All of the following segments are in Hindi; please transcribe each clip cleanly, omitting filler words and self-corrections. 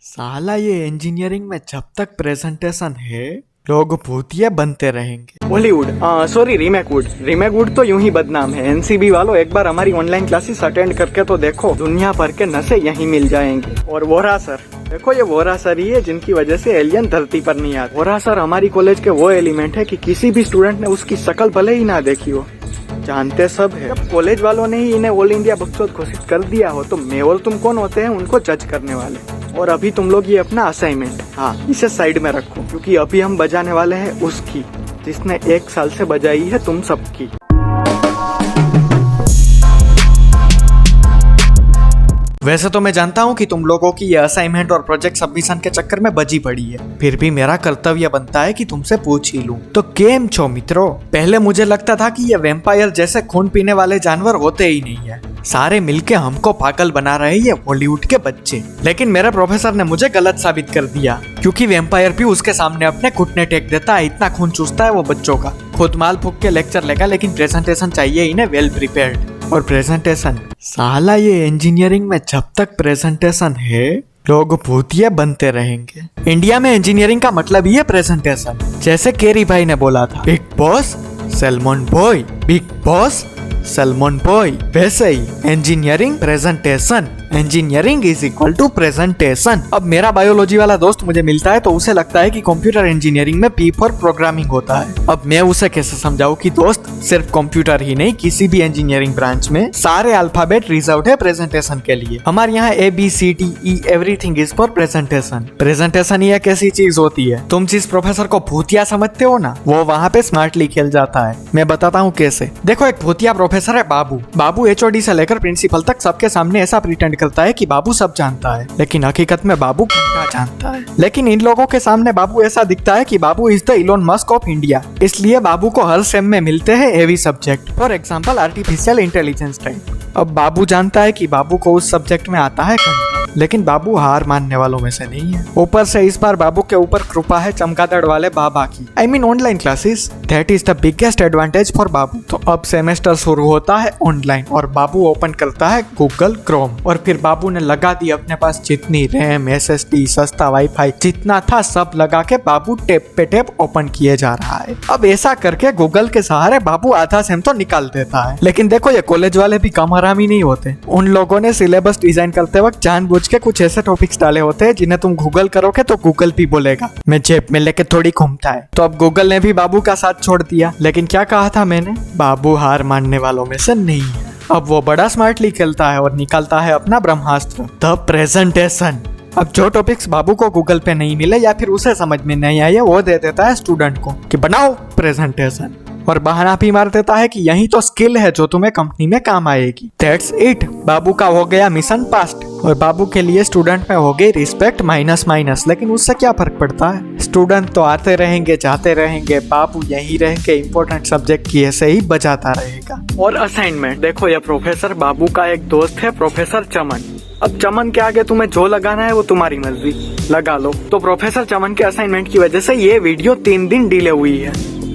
साला ये इंजीनियरिंग में जब तक प्रेजेंटेशन है लोग भूतिया बनते रहेंगे। बॉलीवुड सॉरी रीमेकवुड तो यूं ही बदनाम है। एनसीबी वालों एक बार हमारी ऑनलाइन क्लासेस अटेंड करके तो देखो, दुनिया भर के नशे यहीं मिल जाएंगे। और वोरा सर देखो, ये वोरा सर ही है जिनकी वजह से एलियन धरती पर नहीं आते। वोरा सर हमारी कॉलेज के वो एलिमेंट है कि किसी भी स्टूडेंट ने उसकी शक्ल भले ही ना देखी हो, जानते सब है। जब कॉलेज वालों ने ही इन्हें ऑल इंडिया बकचोद घोषित कर दिया हो तो मैं और तुम कौन होते हैं उनको जज करने वाले। और अभी तुम लोग ये अपना असाइनमेंट इसे साइड में रखो, क्योंकि अभी हम बजाने वाले हैं उसकी जिसने 1 साल से बजाई है तुम सबकी। वैसे तो मैं जानता हूँ कि तुम लोगों की ये असाइनमेंट और प्रोजेक्ट सबमिशन के चक्कर में बजी पड़ी है, फिर भी मेरा कर्तव्य बनता है कि तुमसे पूछ ही लूं। तो केम छो मित्रों? पहले मुझे लगता था कि ये वैम्पायर जैसे खून पीने वाले जानवर होते ही नहीं है, सारे मिलके हमको पागल बना रहे ये बॉलीवुड के बच्चे। लेकिन मेरे प्रोफेसर ने मुझे गलत साबित कर दिया, क्योंकि वैम्पायर भी उसके सामने अपने घुटने टेक देता है, इतना खून चूसता है वो बच्चों का। खुद माल फूक के लेक्चर लेगा, लेकिन प्रेजेंटेशन चाहिए इन्हें वेल प्रिपेयर्ड। और प्रेजेंटेशन, साला ये इंजीनियरिंग में जब तक प्रेजेंटेशन है लोग भूतिया बनते रहेंगे। इंडिया में इंजीनियरिंग का मतलब ही है प्रेजेंटेशन। जैसे केरी भाई ने बोला था, Bigg Boss Salman boy, Bigg Boss Salman boy, वैसे ही engineering presentation, engineering is equal to presentation. अब मेरा बायोलॉजी वाला दोस्त मुझे मिलता है तो उसे लगता है कि कंप्यूटर इंजीनियरिंग में पी फॉर प्रोग्रामिंग होता है। अब मैं उसे कैसे समझाऊं कि दोस्त सिर्फ कंप्यूटर ही नहीं, किसी भी इंजीनियरिंग ब्रांच में सारे अल्फाबेट रिजर्व्ड है प्रेजेंटेशन के लिए। हमारे यहाँ ABCDE everything is for presentation. Presentation ही एक ऐसी चीज होती है, तुम जिस प्रोफेसर को भूतिया समझते हो ना, वो वहाँ पे स्मार्टली खेल जाता है। मैं बताता हूँ कैसे। देखो, एक भूतिया प्रोफेसर है बाबू। बाबू HOD से लेकर प्रिंसिपल तक सबके सामने ऐसा प्रिटेंड करता है कि बाबू सब जानता है, लेकिन हकीकत में बाबू क्या जानता है। लेकिन इन लोगों के सामने बाबू ऐसा दिखता है कि Babu is the Elon Musk of India. इसलिए बाबू को हर सेम में मिलते हैं heavy subject, for example artificial intelligence type. अब बाबू जानता है कि बाबू को उस सब्जेक्ट में आता है, लेकिन बाबू हार मानने वालों में से नहीं है। ऊपर से इस बार बाबू के ऊपर कृपा है चमगादड़ वाले बाबा की, I mean online classes. That is the biggest advantage for Babu. तो अब सेमेस्टर शुरू होता है ऑनलाइन और बाबू ओपन करता है गूगल क्रोम, और फिर बाबू ने लगा दी अपने पास जितनी रैम, SSD, सस्ता वाईफाई जितना था सब लगा के बाबू टेप पे टेप ओपन किए जा रहा है। अब ऐसा करके गूगल के सहारे बाबू आधा सेम तो निकाल देता है। लेकिन देखो, ये कॉलेज वाले भी कम हरामी नहीं होते। उन लोगों ने सिलेबस डिजाइन करते वक्त जानबूझ के कुछ ऐसे टॉपिक्स डाले होते हैं जिन्हें तुम गूगल करोगे तो गूगल भी बोलेगा मैं जेब में लेके थोड़ी घूमता है। तो अब गूगल ने भी बाबू का साथ छोड़ दिया। लेकिन क्या कहा था मैंने, बाबू हार मानने वालों में से नहीं है। अब वो बड़ा स्मार्टली खेलता है और निकालता है अपना ब्रह्मास्त्र, द प्रेजेंटेशन। अब जो टॉपिक्स बाबू को गूगल पे नहीं मिले या फिर उसे समझ में नहीं आए, वो दे देता है स्टूडेंट को कि बनाओ प्रेजेंटेशन, और बहाना भी मार देता है कि यही तो स्किल है जो तुम्हें कंपनी में काम आएगी। दैट्स इट, बाबू का हो गया मिशन पास्ट। और बाबू के लिए स्टूडेंट में हो गई रिस्पेक्ट माइनस माइनस। लेकिन उससे क्या फर्क पड़ता है, स्टूडेंट तो आते रहेंगे जाते रहेंगे, बाबू यही रह के इम्पोर्टेंट सब्जेक्ट की ऐसे ही बजाता रहेगा। और असाइनमेंट देखो, ये प्रोफेसर बाबू का एक दोस्त है प्रोफेसर चमन। अब चमन के आगे तुम्हें जो लगाना है वो तुम्हारी मर्जी, लगा लो। तो प्रोफेसर चमन के असाइनमेंट की वजह से ये वीडियो 3 दिन डिले हुई है,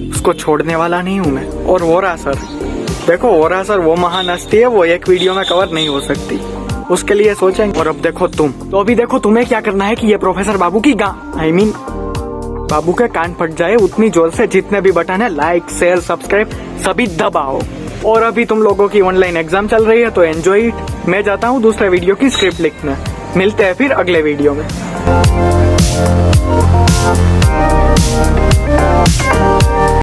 उसको छोड़ने वाला नहीं हूँ मैं। और वोरा सर देखो, वोरा सर वो महान हस्ती है, वो एक वीडियो में कवर नहीं हो सकती, उसके लिए सोचेंगे। और अब देखो तुम, तो अभी देखो तुम्हें क्या करना है कि ये प्रोफेसर बाबू की बाबू के कान फट जाए उतनी जोर से जितने भी बटन है लाइक शेयर सब्सक्राइब सभी दबाओ। और अभी तुम लोगों की ऑनलाइन एग्जाम चल रही है तो एंजॉय इट। मैं जाता हूँ दूसरे वीडियो की स्क्रिप्ट लिखने। मिलते हैं फिर अगले वीडियो में।